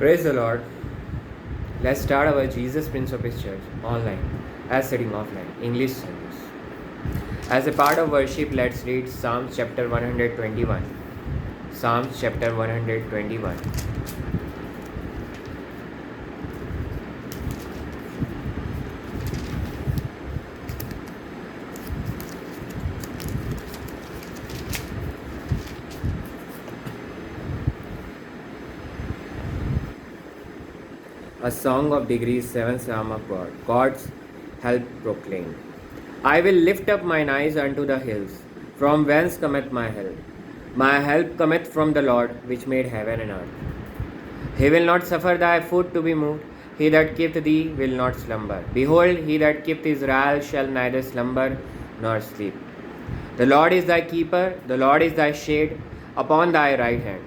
Praise the Lord. Let's start our Jesus Prince of His Church online as sitting offline English service. As a part of worship, let's read Psalms chapter 121. Psalms chapter 121. A song of degrees, 7th Psalm of God. God's help proclaimed. I will lift up mine eyes unto the hills, from whence cometh my help. My help cometh from the Lord, which made heaven and earth. He will not suffer thy foot to be moved. He that keepeth thee will not slumber. Behold, he that keepeth Israel shall neither slumber nor sleep. The Lord is thy keeper, the Lord is thy shade upon thy right hand.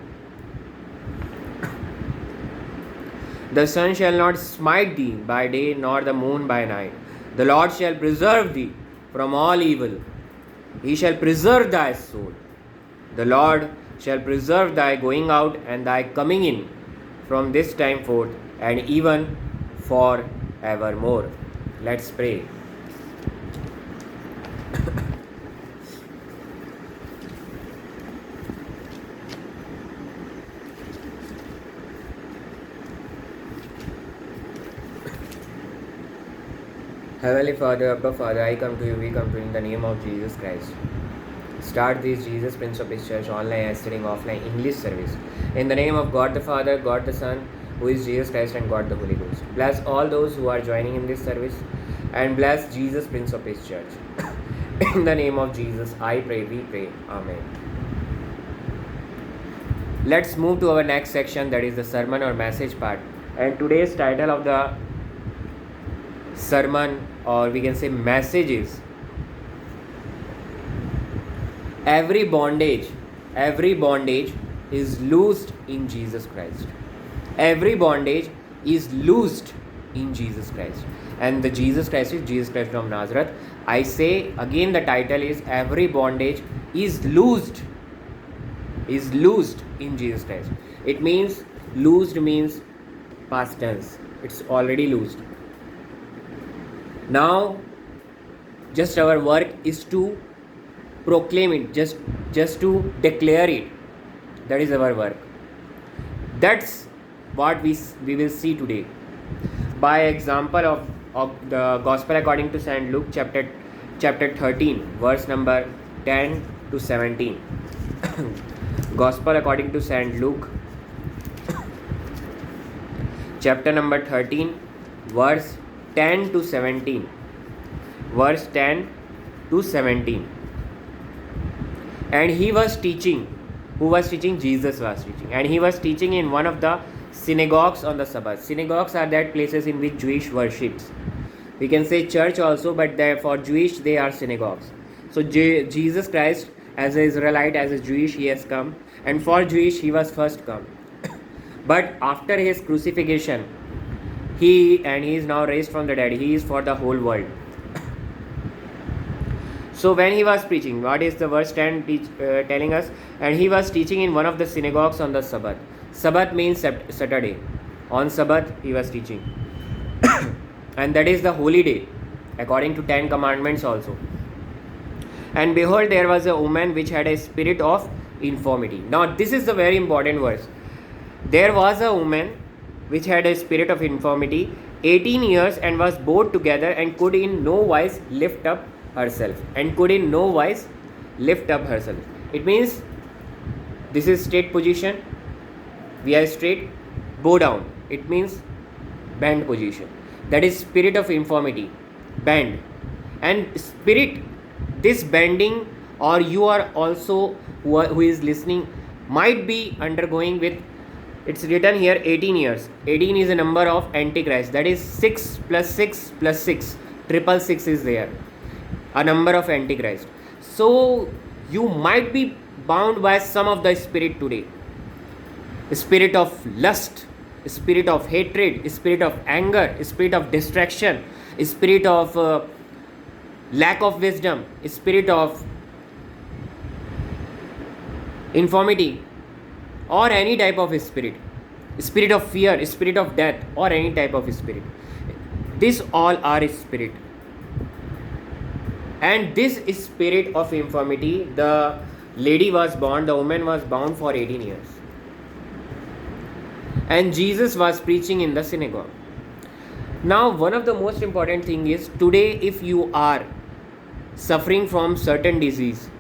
The sun shall not smite thee by day, nor the moon by night. The Lord shall preserve thee from all evil. He shall preserve thy soul. The Lord shall preserve thy going out and thy coming in from this time forth and even for evermore. Let's pray. Heavenly Father, Abba Father, I come to you, we come to you in the name of Jesus Christ. Start this Jesus Prince of His Church online and sitting offline English service. In the name of God the Father, God the Son, who is Jesus Christ, and God the Holy Ghost. Bless all those who are joining in this service and bless Jesus Prince of His Church. In the name of Jesus, I pray, we pray. Amen. Let's move to our next section, that is the sermon or message part. And today's title of the sermon, or we can say message, is every bondage is loosed in Jesus Christ. Every bondage is loosed in Jesus Christ. And the Jesus Christ is Jesus Christ from Nazareth. I say again, the title is every bondage is loosed in Jesus Christ. It means loosed means past tense. It's already loosed. Now just our work is to proclaim it, just to declare it. That is our work. That's what we will see today. By example of the Gospel according to St. Luke chapter 13 verse number 10 to 17. Gospel according to St. Luke chapter number 13 verse 10 to 17. Verse 10 to 17. And he was teaching. Who was teaching? Jesus was teaching. And he was teaching in one of the synagogues on the Sabbath. Synagogues are that places in which Jewish worships. We can say church also, but for Jewish they are synagogues. So Jesus Christ, as an Israelite, as a Jewish, he has come. And for Jewish he was first come. But after his crucifixion, he is now raised from the dead. He is for the whole world. So when he was preaching, what is the verse 10 telling us? And he was teaching in one of the synagogues on the Sabbath. Sabbath means Saturday. On Sabbath he was teaching. And that is the holy day, according to 10 commandments also. And behold, there was a woman which had a spirit of infirmity. Now this is the very important verse. There was a woman which had a spirit of infirmity 18 years and was bowed together and could in no wise lift up herself. It means this is straight position. We are straight. Bow down. It means bend position. That is spirit of infirmity. Bend. And spirit, this bending, or you are also who is listening, might be undergoing with, it's written here 18 years. 18 is a number of Antichrist. That is 6 plus 6 plus 6. 666 is there. A number of Antichrist. So you might be bound by some of the spirit today. Spirit of lust, spirit of hatred, spirit of anger, spirit of distraction, spirit of lack of wisdom, spirit of infirmity, or any type of spirit. spirit of fear, spirit of death, or any type of spirit. These all are spirit. And this spirit of infirmity, the lady was bound, the woman was bound for 18 years. And Jesus was preaching in the synagogue. Now, one of the most important thing is, today if you are suffering from certain disease,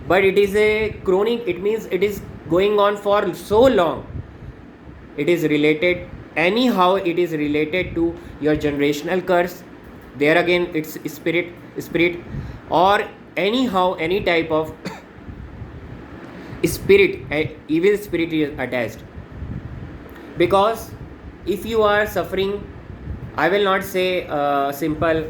but it is a chronic, it means it is going on for so long, it is related, anyhow it is related to your generational curse, there again it's spirit, or anyhow any type of spirit, evil spirit is attached. Because if you are suffering, I will not say simple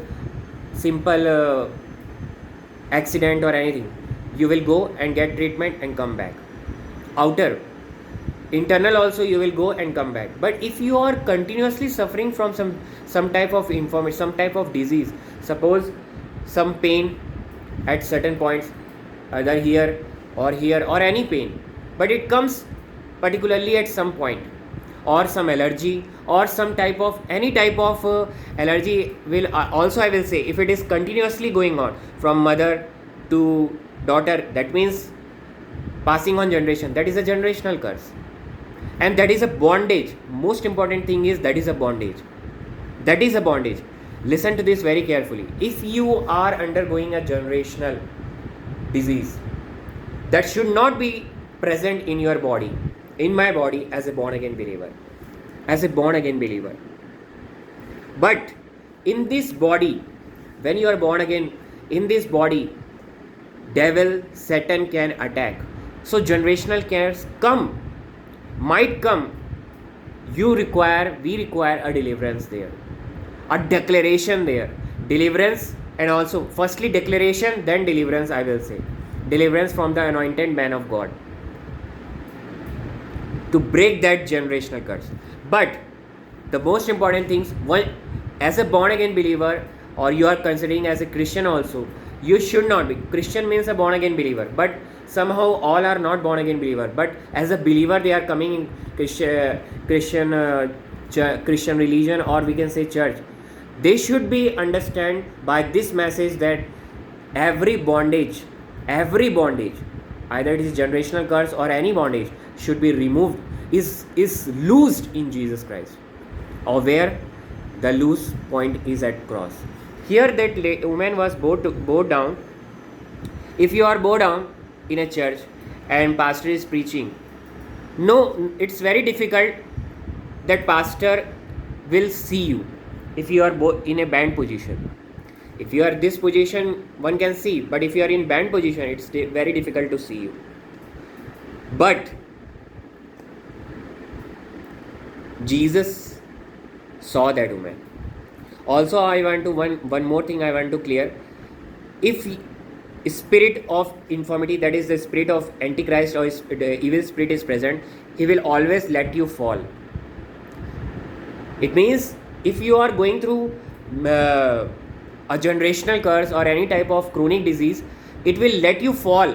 accident or anything, you will go and get treatment and come back. Outer, internal also you will go and come back. But if you are continuously suffering from some type of infirmity, some type of disease, suppose some pain at certain points, either here or any pain, but it comes particularly at some point, or some allergy, or some type of any type of allergy will also, I will say, if it is continuously going on from mother to daughter, that means passing on generation, that is a generational curse, and that is a bondage. Most important thing is that is a bondage. That is a bondage. Listen to this very carefully. If you are undergoing a generational disease, that should not be present in your body, in my body, as a born again believer, but in this body, when you are born again, in this body, devil, Satan can attack. So generational cares might come. We require a deliverance there, a declaration there, deliverance, and also firstly declaration, then deliverance. I will say deliverance from the anointed man of God to break that generational curse. But the most important things, one, as a born again believer, or you are considering as a Christian also, you should not be. Christian means a born again believer, but somehow all are not born again believer, but as a believer they are coming in Christian religion, or we can say church. They should be understand by this message that every bondage, either it is generational curse or any bondage, should be removed, is loosed in Jesus Christ, or where the loose point is at cross. Here that woman was bowed down. If you are bowed down in a church and pastor is preaching, no, it's very difficult that pastor will see you if you are in a band position. If you are this position, one can see, but if you are in band position, it's very difficult to see you. But Jesus saw that woman. Also, I want to one more thing I want to clear. If spirit of infirmity, that is the spirit of Antichrist or the evil spirit is present, he will always let you fall. It means if you are going through a generational curse or any type of chronic disease, it will let you fall.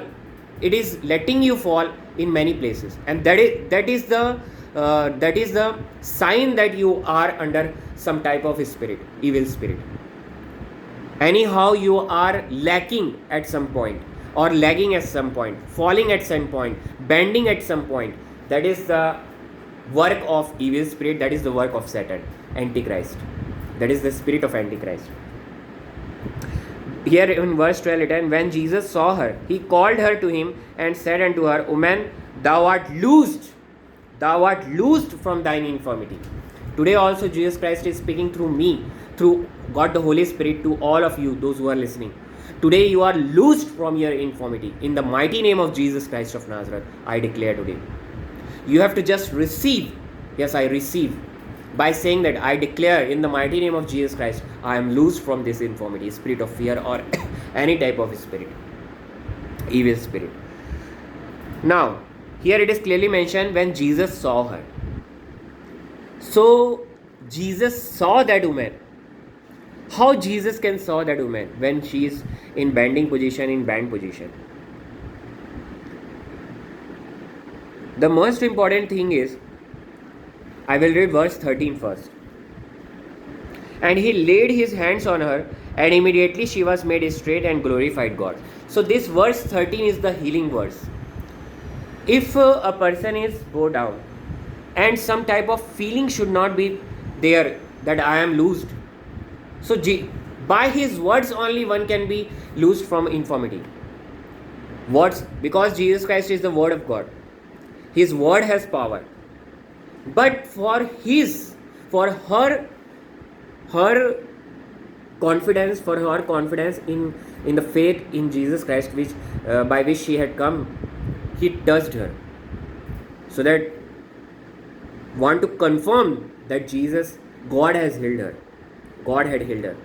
It is letting you fall in many places, and that is the sign that you are under some type of spirit, evil spirit. Anyhow, you are lacking at some point, or lagging at some point, falling at some point, bending at some point. That is the work of evil spirit. That is the work of Satan, Antichrist. That is the spirit of Antichrist. Here in verse 12 written, when Jesus saw her, he called her to him and said unto her, Woman, thou art loosed from thine infirmity. Today also Jesus Christ is speaking through me, through God the Holy Spirit, to all of you, those who are listening. Today you are loosed from your infirmity. In the mighty name of Jesus Christ of Nazareth, I declare today. You have to just receive. Yes, I receive. By saying that, I declare in the mighty name of Jesus Christ, I am loosed from this infirmity, spirit of fear or any type of spirit, evil spirit. Now, here it is clearly mentioned when Jesus saw her. So, Jesus saw that woman. How Jesus can saw that woman when she is in bending position, in band position? The most important thing is, I will read verse 13 first. And he laid his hands on her, and immediately she was made straight and glorified God. So this verse 13 is the healing verse. If a person is bowed down and some type of feeling should not be there that I am loosed, so by his words only one can be loosed from infirmity. Words, because Jesus Christ is the word of God. His word has power. But for her confidence in the faith in Jesus Christ, which by which she had come, he touched her, so that want to confirm that God has healed her. God had healed her.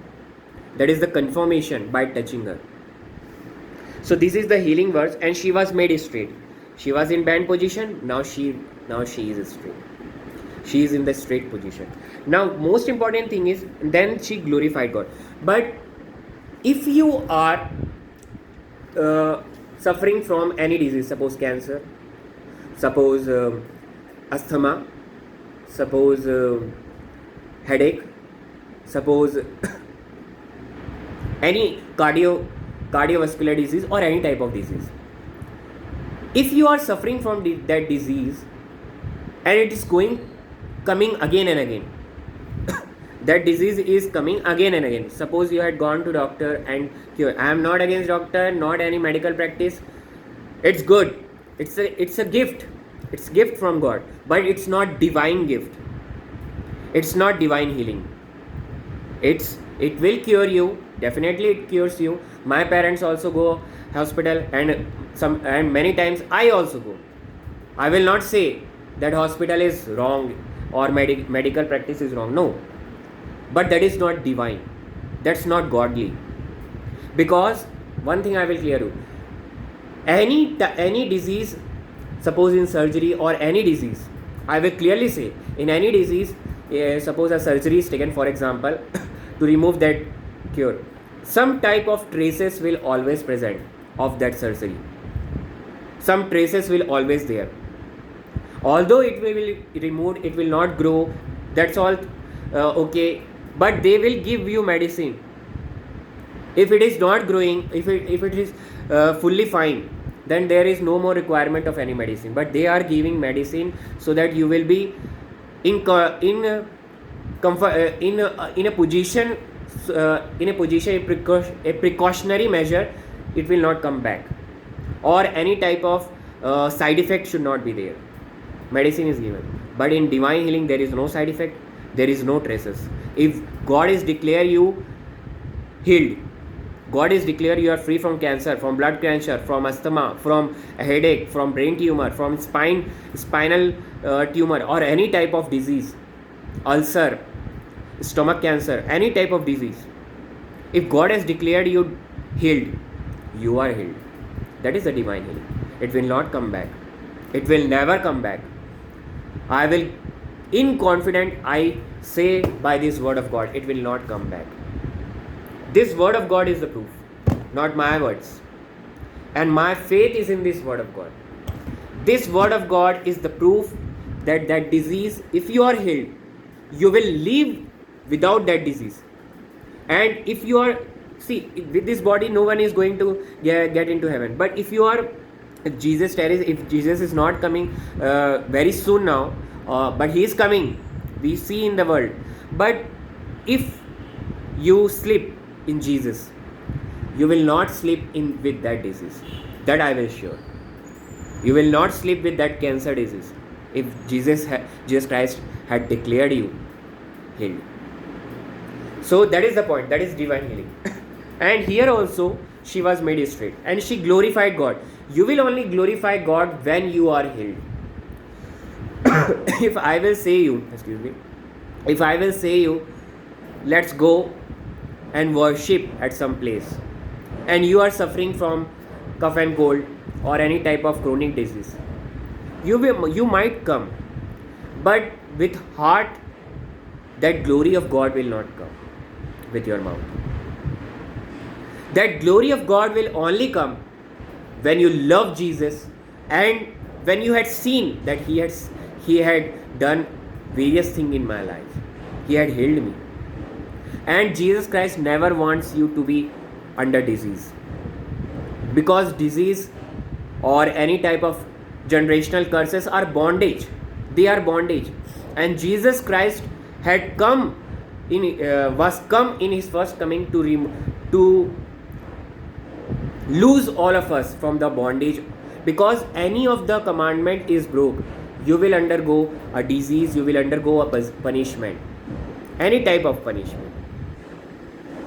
That is the confirmation by touching her. So this is the healing verse, and she was made straight. She was in bend position. Now she is straight. She is in the straight position. Now, most important thing is, then she glorified God. But if you are suffering from any disease, suppose cancer, suppose asthma, suppose headache, suppose any cardiovascular disease or any type of disease, if you are suffering from that disease and it is coming again and again, that disease is coming again and again. Suppose you had gone to doctor and cure. I am not against doctor, not any medical practice. It's good. It's a gift. It's gift from God, but it's not divine gift. It's not divine healing. It will cure you. Definitely it cures you. My parents also go hospital, and many times I also go. I will not say that hospital is wrong or medical practice is wrong. No. But that is not divine. That's not godly. Because one thing I will clear you. Any disease, suppose in surgery or any disease, I will clearly say, in any disease, suppose a surgery is taken, for example, to remove that cure, some type of traces will always present of that surgery. Some traces will always there. Although it will be removed, it will not grow. That's all okay. But they will give you medicine. If it is not growing, if it is fully fine, then there is no more requirement of any medicine. But they are giving medicine so that you will be in a position, a precautionary measure. It will not come back, or any type of side effect should not be there. Medicine is given, but in divine healing there is no side effect, there is no traces. If God is declare you healed, God is declare you are free from cancer, from blood cancer, from asthma, from a headache, from brain tumor, from spinal tumor, or any type of disease, ulcer, stomach cancer, any type of disease. If God has declared you healed, you are healed. That is the divine healing. It will not come back. It will never come back. I will, in confident, I say by this word of God, it will not come back. This word of God is the proof, not my words. And my faith is in this word of God. This word of God is the proof that that disease, if you are healed, you will live without that disease. And if you are, see, with this body, no one is going to get into heaven. But if you are, if Jesus is not coming very soon now, but he is coming, we see in the world. But if you sleep in Jesus, you will not sleep in with that disease. That I will sure. You will not sleep with that cancer disease if Jesus Christ had declared you healed. So that is the point. That is divine healing. And here also she was made straight and she glorified God. You will only glorify God when you are healed. If I will say you, let's go and worship at some place, and you are suffering from cough and cold or any type of chronic disease, you might come, but with heart, that glory of God will not come with your mouth. That glory of God will only come when you love Jesus and when you had seen that he had done various things in my life. He had healed me. And Jesus Christ never wants you to be under disease, because disease or any type of generational curses are bondage. They are bondage, and Jesus Christ had come was come in his first coming to lose all of us from the bondage. Because any of the commandment is broke, you will undergo a disease, you will undergo a punishment, any type of punishment,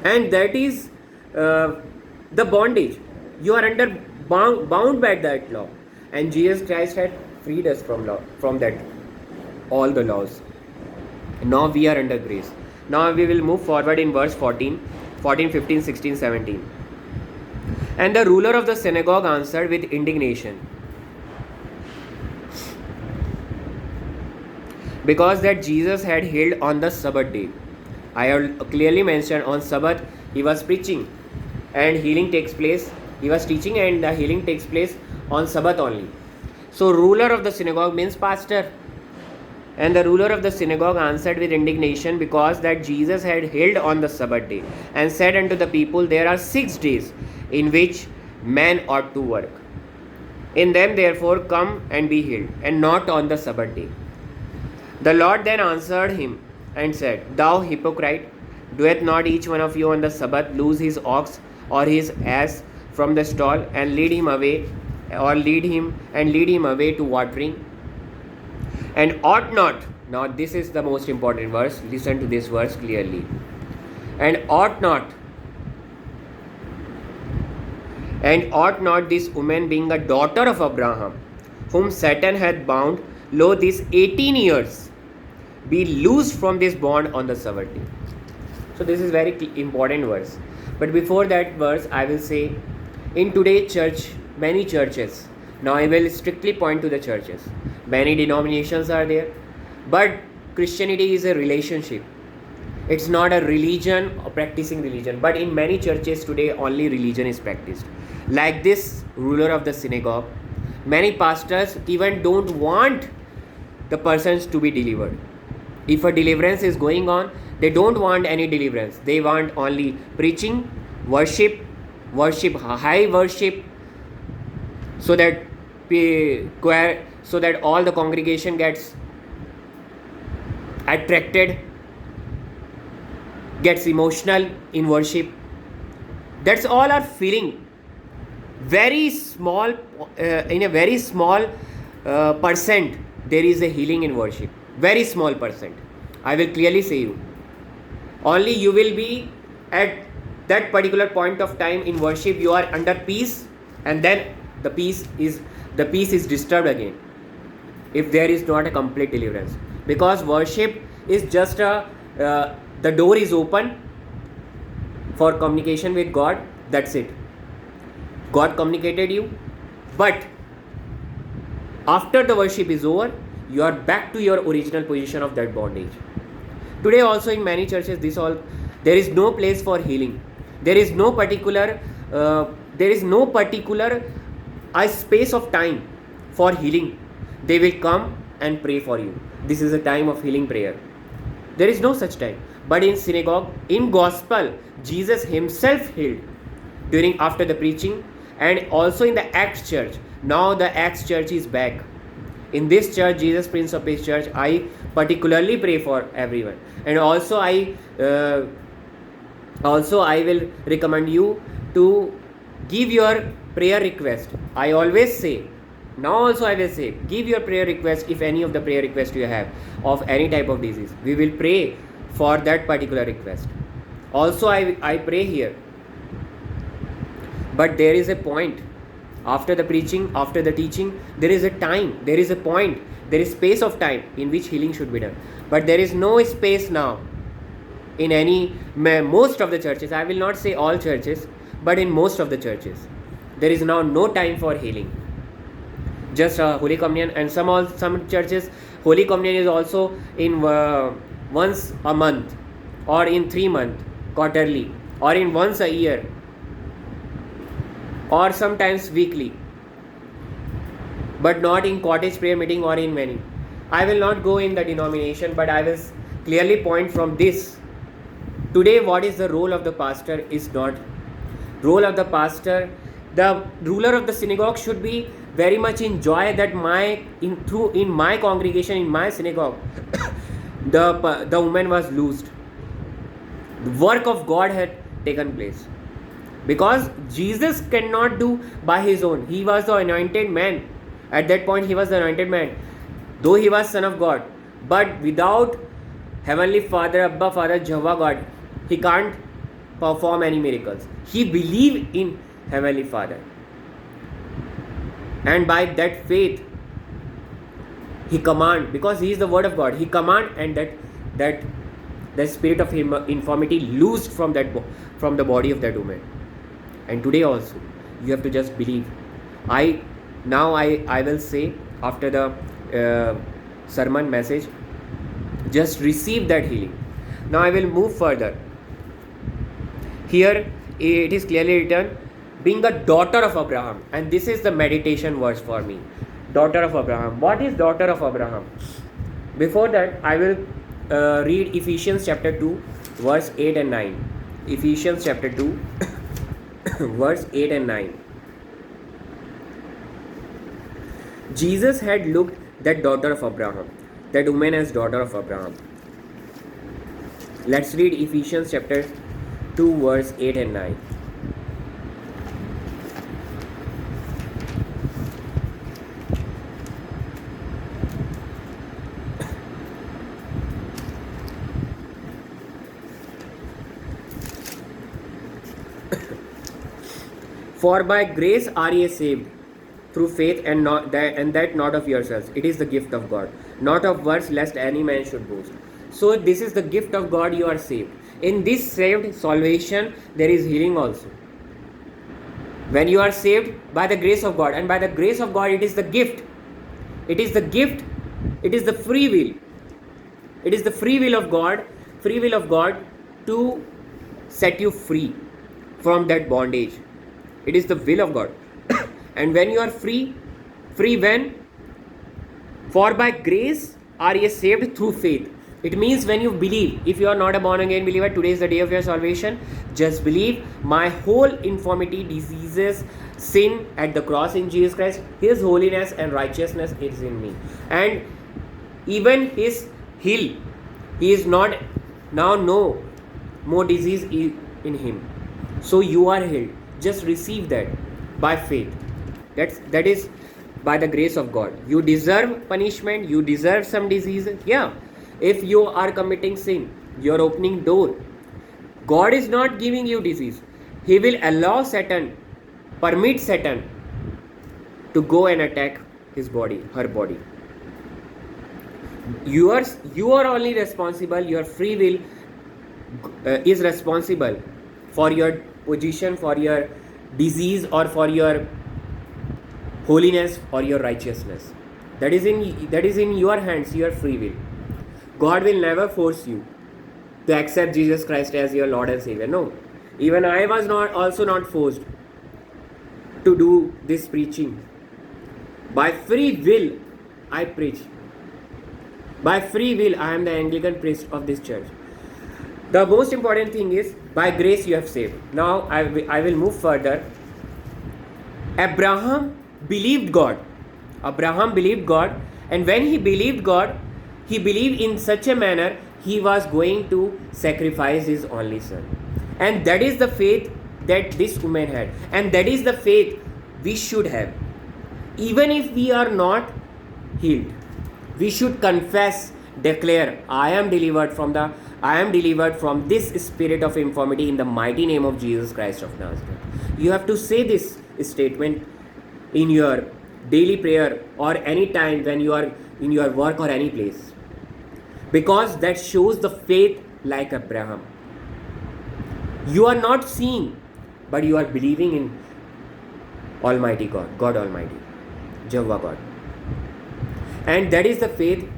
and that is the bondage. You are under bound by that law, and Jesus Christ had freed us from that, all the laws. Now we are under grace. Now we will move forward in verse 14, 15, 16, 17. And the ruler of the synagogue answered with indignation, because that Jesus had healed on the Sabbath day. I have clearly mentioned, on Sabbath he was preaching and healing takes place. He was teaching and the healing takes place on Sabbath only. So ruler of the synagogue means pastor. And the ruler of the synagogue answered with indignation, because that Jesus had healed on the Sabbath day, and said unto the people, there are 6 days in which man ought to work. In them therefore come and be healed, and not on the Sabbath day. The Lord then answered him and said, thou hypocrite, doeth not each one of you on the Sabbath loose his ox or his ass from the stall, and lead him away to watering? And ought not, now this is the most important verse, listen to this verse clearly. And ought not this woman, being a daughter of Abraham, whom Satan hath bound, lo, these 18 years, be loosed from this bond on the Sabbath day? So this is very important verse. But before that verse, I will say, in today's church, many churches, now I will strictly point to the churches, many denominations are there, but Christianity is a relationship. It's not a religion or practicing religion, but in many churches today only religion is practiced. Like this ruler of the synagogue, many pastors even don't want the persons to be delivered. If a deliverance is going on, they don't want any deliverance. They want only preaching, worship, high worship, so that all the congregation gets attracted, gets emotional in worship. That's all our feeling. Very small, in a very small percent, there is a healing in worship. Very small percent. I will clearly say you. Only you will be at that particular point of time in worship, you are under peace, and then the peace is disturbed again if there is not a complete deliverance. Because worship is just the door is open for communication with God. That's it. God communicated you, but after the worship is over, you are back to your original position of that bondage. Today also in many churches, there is no place for healing. There is no particular a space of time for healing. They will come and pray for you. This is a time of healing prayer. There is no such time. But in synagogue, in gospel, Jesus himself healed after the preaching, and also in the Acts church. Now the Acts church is back. In this church, Jesus Prince of Peace Church, I particularly pray for everyone. And also I will recommend you to give your prayer request. I always say, now also I will say, give your prayer request. If any of the prayer request you have of any type of disease, we will pray for that particular request. Also I pray here. But there is a point. After the preaching, after the teaching, there is a time, there is a point, there is space of time in which healing should be done. But there is no space now in most of the churches. I will not say all churches, but in most of the churches, there is now no time for healing. Just Holy Communion, and some churches, Holy Communion is also in once a month, or in 3 months, quarterly, or in once a year, or sometimes weekly, but not in cottage prayer meeting or in many. I will not go in the denomination, but I will clearly point from this. Today, what is the role of the pastor is not. Role of the pastor, the ruler of the synagogue should be very much in joy that in my congregation, in my synagogue, the woman was loosed. The work of God had taken place. Because Jesus cannot do by his own. He was the anointed man. At that point, he was the anointed man. Though he was Son of God. But without Heavenly Father, Abba Father, Jehovah God, he can't perform any miracles. He believed in Heavenly Father. And by that faith, he command, because he is the word of God, he command, and that the spirit of infirmity loosed from the body of that woman. And today also, you have to just believe. I will say after the sermon message, just receive that healing. Now I will move further. Here it is clearly written, being a daughter of Abraham, and this is the meditation verse for me. Daughter of Abraham. What is daughter of Abraham? Before that, I will read Ephesians chapter 2, verse 8 and 9. Ephesians chapter 2, verse 8 and 9. Jesus had looked that daughter of Abraham, that woman as daughter of Abraham. Let's read Ephesians chapter 2, verse 8 and 9. For by grace are ye saved, through faith, and that not of yourselves. It is the gift of God, not of works, lest any man should boast. So this is the gift of God. You are saved. In this saved salvation, there is healing also. When you are saved by the grace of God, and by the grace of God, it is the gift. It is the gift. It is the free will. It is the free will of God. Free will of God to set you free from that bondage. It is the will of God. And when you are free when? For by grace are ye saved through faith. It means when you believe. If you are not a born again believer, today is the day of your salvation. Just believe. My whole infirmity, diseases, sin at the cross in Jesus Christ, His holiness and righteousness is in me. And even His heal. He is not now, no more disease in Him. So you are healed. Just receive that by faith. That is by the grace of God. You deserve punishment. You deserve some diseases. Yeah. If you are committing sin, you are opening door. God is not giving you disease. He will allow Satan, permit Satan to go and attack his body, her body. You are only responsible. Your free will is responsible for your position, for your disease, or for your holiness or your righteousness. That is in your hands, your free will. God will never force you to accept Jesus Christ as your Lord and Savior. No. Even I was also not forced to do this preaching. By free will, I preach. By free will, I am the Anglican priest of this church. The most important thing is, by grace you have saved. Now, I will move further. Abraham believed God. Abraham believed God. And when he believed God, he believed in such a manner, he was going to sacrifice his only son. And that is the faith that this woman had. And that is the faith we should have. Even if we are not healed, we should confess, declare, I am delivered from this spirit of infirmity in the mighty name of Jesus Christ of Nazareth. You have to say this statement in your daily prayer or any time when you are in your work or any place. Because that shows the faith like Abraham. You are not seeing, but you are believing in Almighty God, God Almighty, Jehovah God. And that is the faith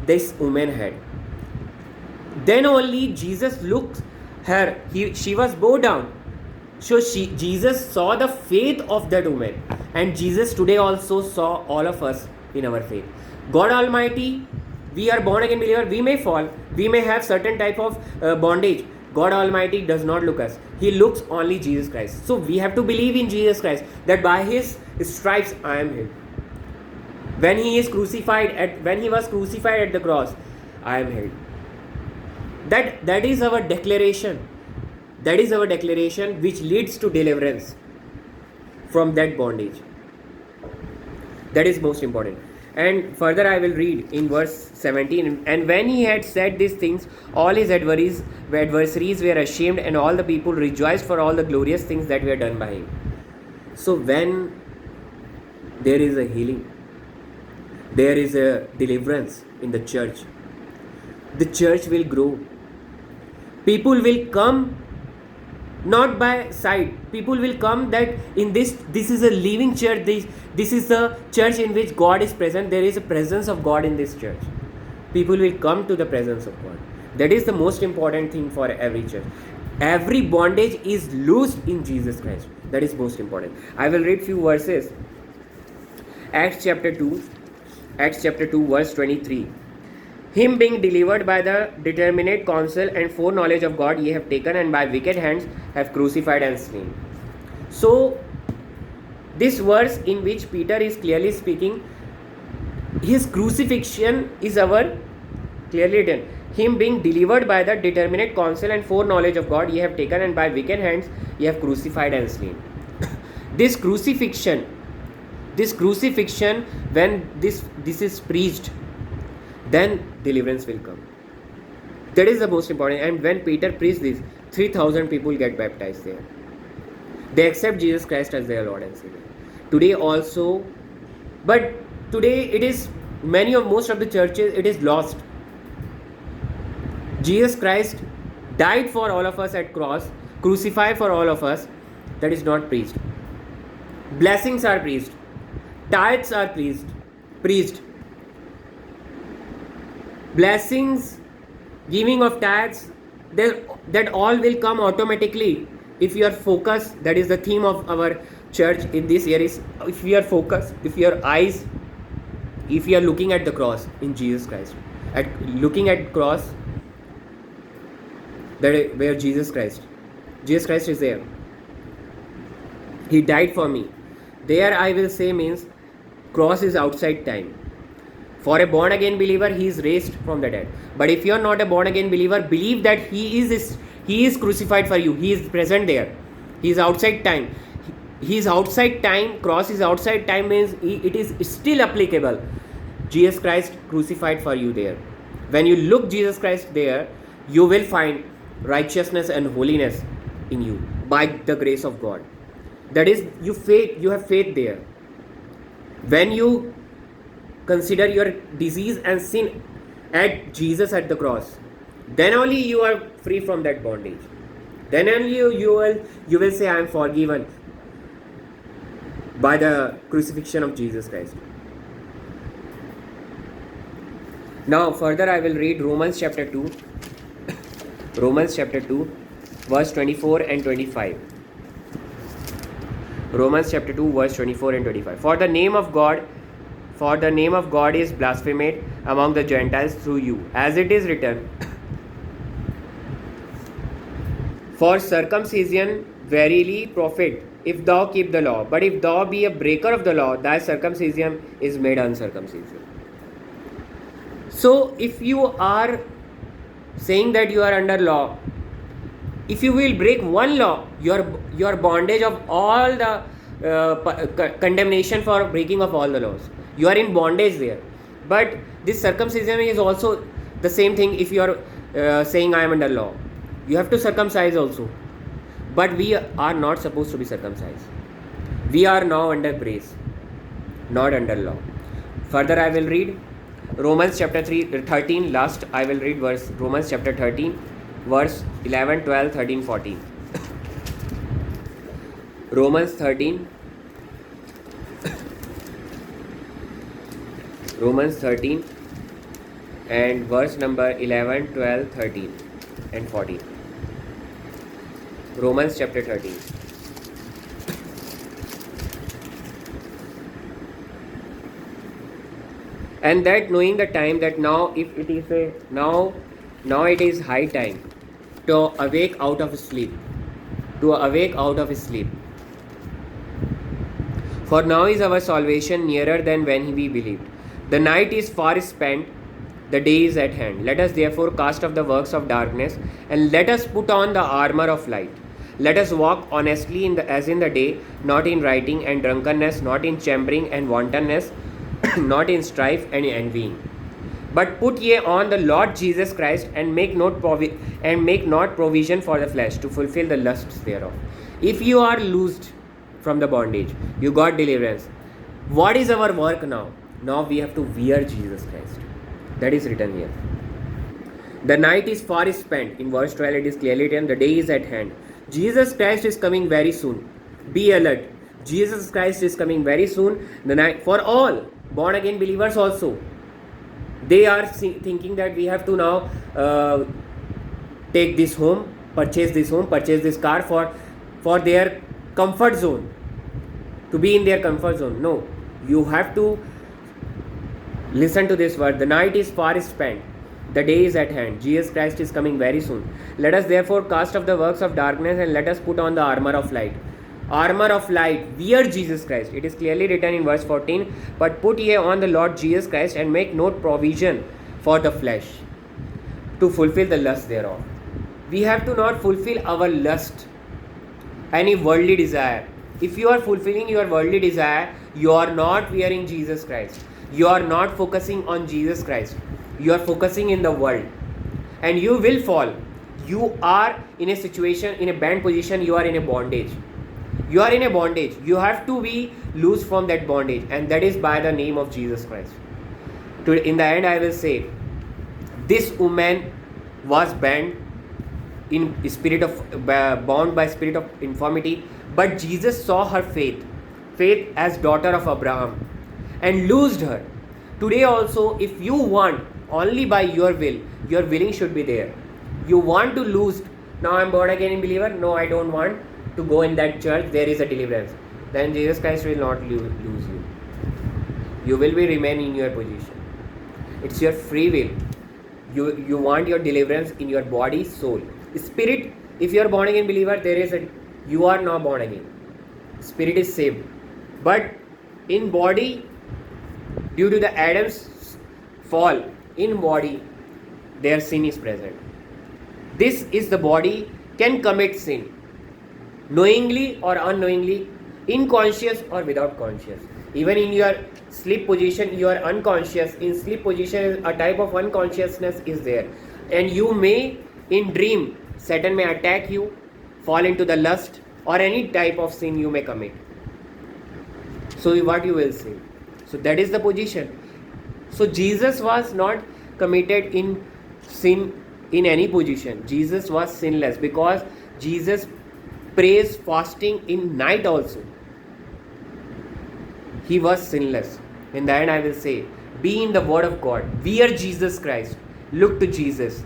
this woman had. Then only Jesus looked her. She was bowed down. So Jesus saw the faith of that woman. And Jesus today also saw all of us in our faith. God Almighty, we are born again believer, we may fall, we may have certain type of bondage. God Almighty does not look us. He looks only Jesus Christ. So we have to believe in Jesus Christ, that by His stripes I am healed. When He was crucified at the cross, I am healed. That is our declaration. That is our declaration which leads to deliverance from that bondage. That is most important. And further I will read in verse 17. And when he had said these things, all his adversaries were ashamed, and all the people rejoiced for all the glorious things that were done by him. So when there is a healing, there is a deliverance in the church will grow. People will come not by sight. People will come that in this is a living church. This is the church in which God is present. There is a presence of God in this church. People will come to the presence of God. That is the most important thing for every church. Every bondage is loosed in Jesus Christ. That is most important. I will read few verses. Acts chapter 2 verse 23. Him being delivered by the determinate counsel and foreknowledge of God, ye have taken, and by wicked hands have crucified and slain. So, this verse in which Peter is clearly speaking, his crucifixion is our clearly written. Him being delivered by the determinate counsel and foreknowledge of God, ye have taken, and by wicked hands ye have crucified and slain. This crucifixion, when this is preached, then deliverance will come. That is the most important. And when Peter preached this, 3,000 people get baptized there. They accept Jesus Christ as their Lord and Savior. Today also, but today it is most of the churches, it is lost. Jesus Christ died for all of us at cross, crucified for all of us. That is not preached. Blessings are preached. Tithes are preached. Blessings, giving of tithes, that all will come automatically if you are focused. That is the theme of our church in this year, is if you are focused, if you are looking at the cross in Jesus Christ, looking at cross, that where Jesus Christ is there. He died for me. There I will say means cross is outside time. For a born again believer, he is raised from the dead. But if you are not a born again believer, believe that he is crucified for you. He is present there. He is outside time. He is outside time. Cross is outside time means it is still applicable. Jesus Christ crucified for you there. When you look Jesus Christ there, you will find righteousness and holiness in you by the grace of God. That is, you have faith there. When you consider your disease and sin at Jesus at the cross, then only you are free from that bondage. Then only you will say, I am forgiven by the crucifixion of Jesus Christ. Now further I will read Romans chapter 2 verse 24 and 25. Romans chapter 2 verse 24 and 25. For the name of God is blasphemed among the Gentiles through you, as it is written, for circumcision verily profit, if thou keep the law. But if thou be a breaker of the law, thy circumcision is made uncircumcision. So if you are saying that you are under law, if you will break one law, your bondage of all the condemnation for breaking of all the laws. You are in bondage there. But this circumcision is also the same thing. If you are saying I am under law, you have to circumcise also. But we are not supposed to be circumcised. We are now under grace, not under law. Further I will read Romans chapter 13. Last I will read Romans chapter 13 verse 11, 12, 13, 14. Romans 13 and verse number 11, 12, 13 and 14. Romans chapter 13. And that knowing the time, that now if it is a now it is high time to awake out of sleep, to awake out of sleep. For now is our salvation nearer than when we believed. The night is far spent, the day is at hand. Let us therefore cast off the works of darkness, and let us put on the armor of light. Let us walk honestly as in the day, not in rioting and drunkenness, not in chambering and wantonness, not in strife and envying. But put ye on the Lord Jesus Christ, and make not provision for the flesh to fulfill the lusts thereof. If you are loosed from the bondage, you got deliverance. What is our work now? Now we have to wear Jesus Christ. That is written here. The night is far spent. In verse 12 it is clearly written, the day is at hand. Jesus Christ is coming very soon. Be alert. Jesus Christ is coming very soon. The night for all born again believers also. They are thinking that we have to now take this home, purchase this car for their comfort zone, to be in their comfort zone. No, you have to listen to this word. The night is far spent, the day is at hand. Jesus Christ is coming very soon. Let us therefore cast off the works of darkness, and let us put on the armor of light. Armor of light, wear Jesus Christ. It is clearly written in verse 14, but put ye on the Lord Jesus Christ, and make no provision for the flesh to fulfill the lust thereof. We have to not fulfill our lust, any worldly desire. If you are fulfilling your worldly desire, you are not wearing Jesus Christ. You are not focusing on Jesus Christ. You are focusing in the world, and you will fall. You are in a situation, in a banned position. You are in a bondage. You are in a bondage. You have to be loose from that bondage, and that is by the name of Jesus Christ. In the end, I will say, this woman was bound by spirit of infirmity, but Jesus saw her faith as daughter of Abraham, and loosed her. Today also, if you want, only by your willing should be there. You want to lose, now I am born again believer, no, I don't want to go in that church, there is a deliverance. Then Jesus Christ will not lose you. You will be remain in your position. It's your free will. You want your deliverance in your body, soul. Spirit, if you are born again believer, you are not born again. Spirit is saved. But in body, due to the Adam's fall, in body, their sin is present. This is the body can commit sin, knowingly or unknowingly, inconscious or without conscious. Even in your sleep position, you are unconscious. In sleep position, a type of unconsciousness is there. And you may, in dream, Satan may attack you, fall into the lust, or any type of sin you may commit. So what you will say? So that is the position. So Jesus was not committed in sin in any position. Jesus was sinless, because Jesus prays fasting in night also. He was sinless. In the end, I will say, be in the word of God. Wear Jesus Christ. Look to Jesus.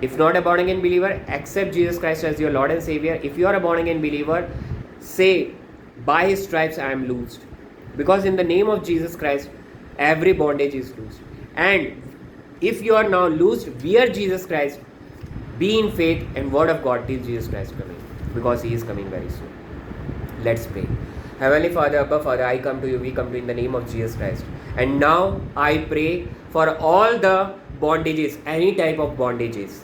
If not a born again believer, accept Jesus Christ as your Lord and Savior. If you are a born again believer, say, by His stripes I am loosed. Because in the name of Jesus Christ, every bondage is loosed. And if you are now loosed, wear Jesus Christ. Be in faith and word of God till Jesus Christ coming. Because He is coming very soon. Let's pray. Heavenly Father, Abba Father, I come to you, we come to you in the name of Jesus Christ. And now I pray for all the bondages, any type of bondages,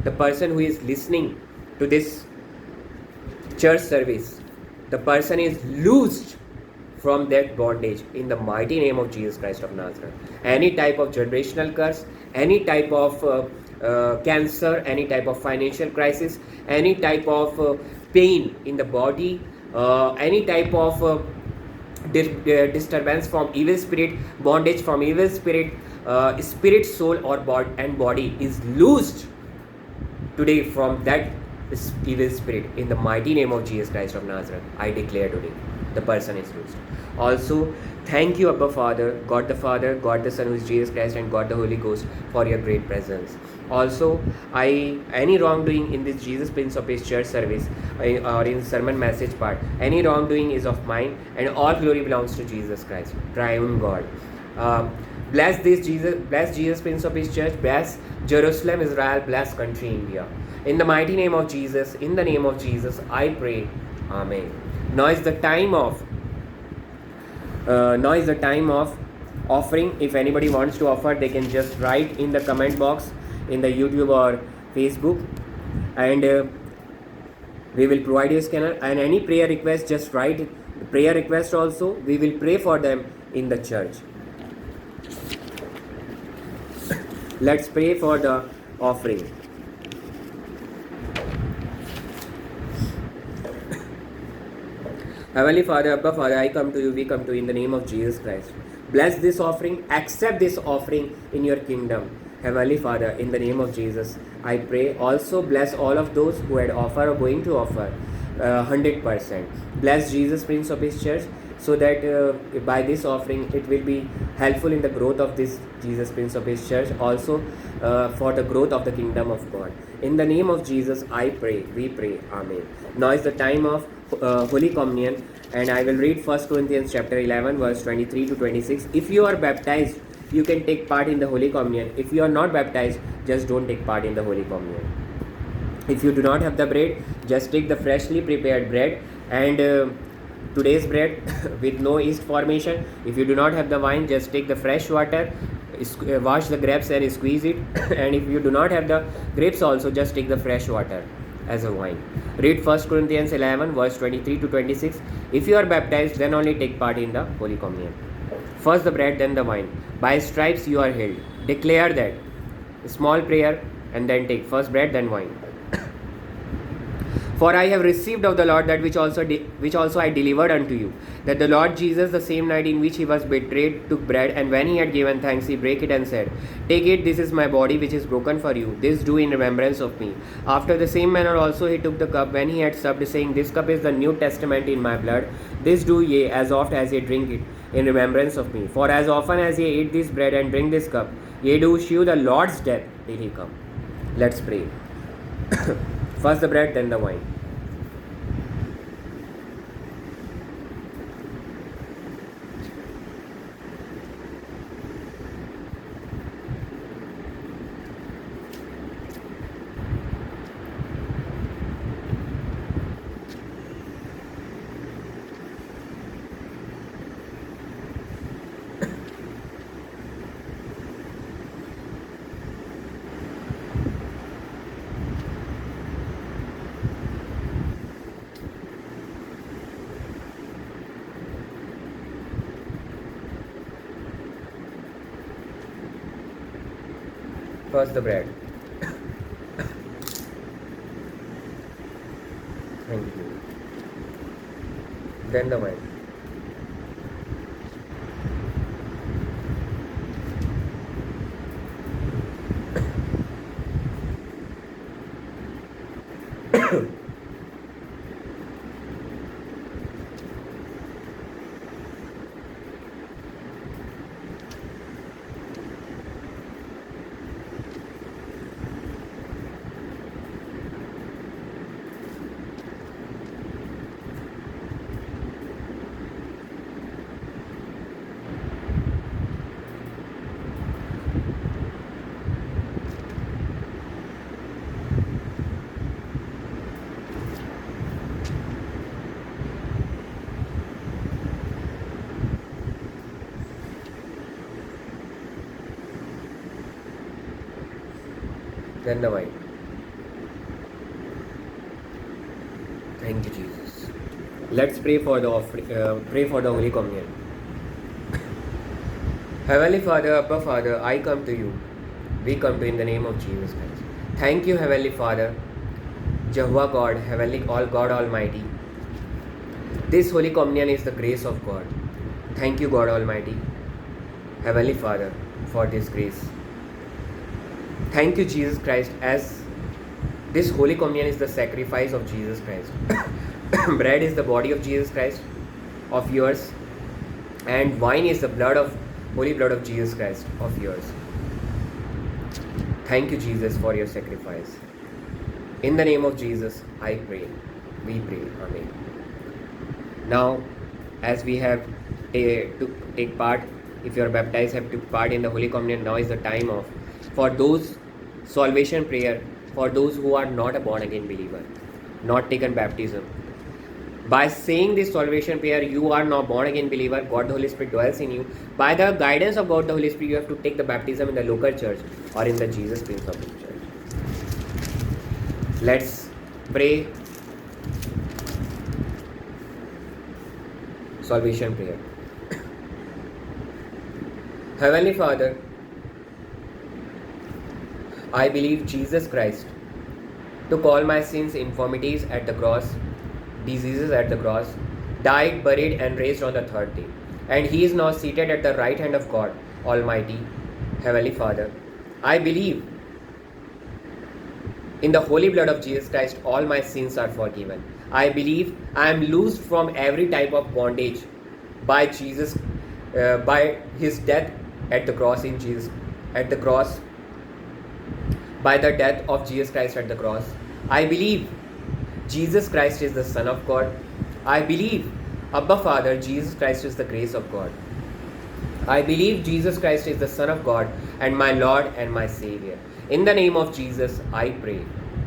the person who is listening to this church service, the person is loosed from that bondage in the mighty name of Jesus Christ of Nazareth. Any type of generational curse, any type of cancer, any type of financial crisis, any type of pain in the body, any type of disturbance from evil spirit, bondage from evil spirit, spirit, soul or body is loosed today from that evil spirit in the mighty name of Jesus Christ of Nazareth. I declare today. the person is used. Also, thank you, Abba Father, Father, God the Son, who is Jesus Christ, and God the Holy Ghost, for your great presence. Also, any wrongdoing in this Jesus Prince of Peace Church service or in sermon message part, any wrongdoing is of mine, and all glory belongs to Jesus Christ, triune God. Bless Jesus Prince of Peace Church, bless Jerusalem, Israel, bless country India. In the mighty name of Jesus, in the name of Jesus, I pray. Amen. Now is the time of offering. If anybody wants to offer, they can just write in the comment box in the YouTube or Facebook, and we will provide you a scanner. And any prayer request, just write prayer request also. We will pray for them in the church. Let's pray for the offering. Heavenly Father, Abba Father, I come to you, we come to you in the name of Jesus Christ. Bless this offering, accept this offering in your kingdom. Heavenly Father, in the name of Jesus, I pray. Also bless all of those who had offered or going to offer 100%. Bless Jesus Prince of His Church, so that by this offering it will be helpful in the growth of this Jesus Prince of His Church, also for the growth of the kingdom of God. In the name of Jesus, I pray, we pray. Amen. Now is the time of Holy Communion, and I will read 1 Corinthians chapter 11 verse 23 to 26. If you are baptized, you can take part in the Holy Communion. If you are not baptized, just don't take part in the Holy Communion. If you do not have the bread, just take the freshly prepared bread and today's bread with no yeast formation. If you do not have the wine, just take the fresh water, wash the grapes and squeeze it. And if you do not have the grapes also, just take the fresh water as a wine. Read 1 Corinthians 11 verse 23 to 26. If you are baptized, then only take part in the Holy Communion. First the bread, then the wine. By stripes you are healed. Declare that. A small prayer, and then take first bread, then wine. For I have received of the Lord that which also I delivered unto you, that the Lord Jesus, the same night in which he was betrayed, took bread, and when he had given thanks, he brake it and said, Take it, this is my body which is broken for you. This do in remembrance of me. After the same manner also he took the cup when he had supped, saying, This cup is the New Testament in my blood. This do ye as oft as ye drink it in remembrance of me. For as often as ye eat this bread and drink this cup, ye do shew the Lord's death till he come. Let's pray. First the bread, then the wine. First the bread. Thank you. Then the wine. Then the wine. Thank you, Jesus. Let's pray for the Holy Communion. Heavenly Father, Abba Father, I come to you. We come to you in the name of Jesus Christ. Thank you, Heavenly Father, Jehovah God, Heavenly God Almighty. This Holy Communion is the grace of God. Thank you, God Almighty, Heavenly Father, for this grace. Thank you, Jesus Christ, as this Holy Communion is the sacrifice of Jesus Christ. Bread is the body of Jesus Christ. of yours, and wine is the holy blood of Jesus Christ of yours. Thank you, Jesus, for your sacrifice. In the name of Jesus, I pray. We pray. Amen. Now, as we have to take part, if you are baptized, have to part in the Holy Communion, now is the time of, for those salvation prayer, for those who are not a born again believer, not taken baptism. By saying this salvation prayer, you are now born again believer. God the Holy Spirit dwells in you. By the guidance of God the Holy Spirit, you have to take the baptism in the local church or in the Jesus Prince of Peace church. Let's pray. Salvation prayer. Heavenly Father, I believe Jesus Christ took all my sins, infirmities at the cross, diseases at the cross, died, buried, and raised on the third day. And he is now seated at the right hand of God Almighty. Heavenly Father, I believe in the holy blood of Jesus Christ, all my sins are forgiven. I believe I am loosed from every type of bondage by Jesus, by his death at the cross by the death of Jesus Christ at the cross. I believe Jesus Christ is the Son of God. I believe, Abba Father, Jesus Christ is the grace of God. I believe Jesus Christ is the Son of God and my Lord and my Savior. In the name of Jesus, I pray.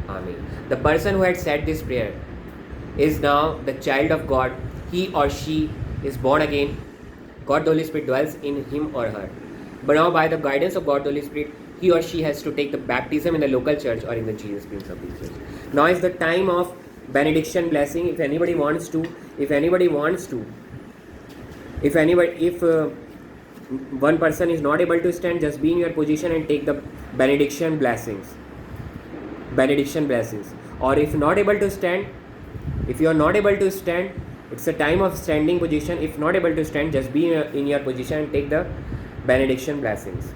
Amen. The person who had said this prayer is now the child of God. He or she is born again. God the Holy Spirit dwells in him or her. But now, by the guidance of God the Holy Spirit, he or she has to take the baptism in the local church or in the Jesus Prince of Peace church. Now is the time of benediction blessing. If one person is not able to stand, just be in your position and take the benediction blessings. Or if you are not able to stand, it's a time of standing position. If not able to stand, just be in your position and take the benediction blessings.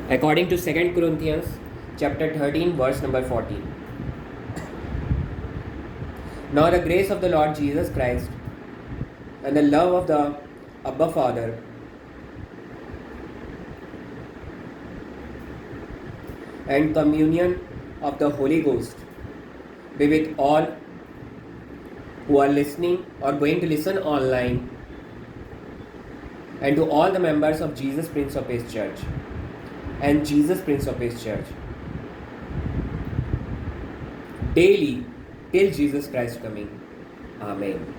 According to 2 Corinthians chapter 13 verse number 14. Now the grace of the Lord Jesus Christ and the love of the Abba Father and communion of the Holy Ghost be with all who are listening or going to listen online, and to all the members of Jesus Prince of Peace Church and Jesus Prince of Peace Church daily till Jesus Christ coming. Amen.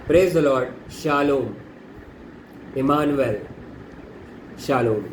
Praise the Lord. Shalom. Emmanuel. Shalom.